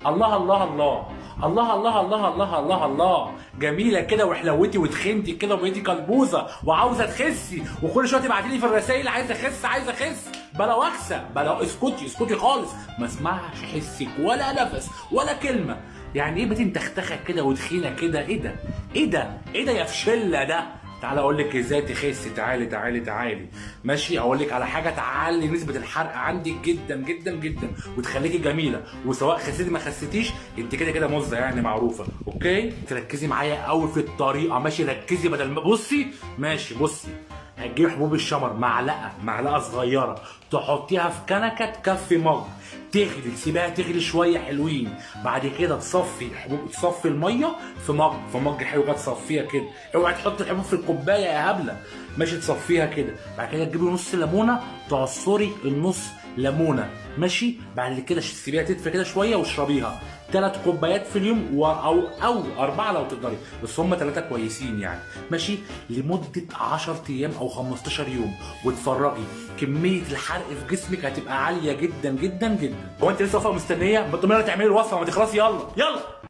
الله الله الله الله الله الله الله الله الله، جميله كده وحلوتي وتخنتي كده وبقيتي كلبوزه وعاوزه تخسي، وكل شويه تبعتي لي في الرسائل عايزه اخس عايزه اخس. بلا وكسه، بلا اسكتي اسكتي خالص، ما اسمعش حسك ولا نفس ولا كلمه. يعني ايه بتنتختخه كده وتخينه كده؟ ايه ده؟ ايه ده؟ ايه ده يا فشله ده؟ تعالى اقول لك ازاي تخسي. تعالي تعالي تعالي. ماشي، اقول لك على حاجه تعلي نسبه الحرق عندك جدا جدا جدا وتخليكي جميله، وسواء خسيتي ما خسيتيش انت كده كده مزه يعني معروفه. اوكي، تركزي معايا قوي في الطريقه. ماشي، ركزي بدل ما بصي. ماشي بصي، هتجيبي حبوب الشمر معلقه صغيره، تحطيها في كنكه تكفي مج، تغلي، تسيبها تغلي شويه حلوين. بعد كده تصفي الميه في مج حلو كده، تصفيها كده. اوعي تحطي الحبوب في الكوبايه يا هبله. ماشي، تصفيها كده. بعد كده تجيبي نص ليمونه، تعصري النص ليمونه. ماشي، بعد كده تسيبيها تدفى كده شويه واشربيها 3 كوبايات في اليوم او 4 لو تقدري، بس هم 3 كويسين يعني. ماشي، لمده 10 ايام او 15 يوم، وتفرجي كميه الحرق في جسمك هتبقى عاليه جدا جدا جدا. هو انت لسه واقفه مستنيه؟ ما تعملي الوصفه ما تخلصي. يلا يلا.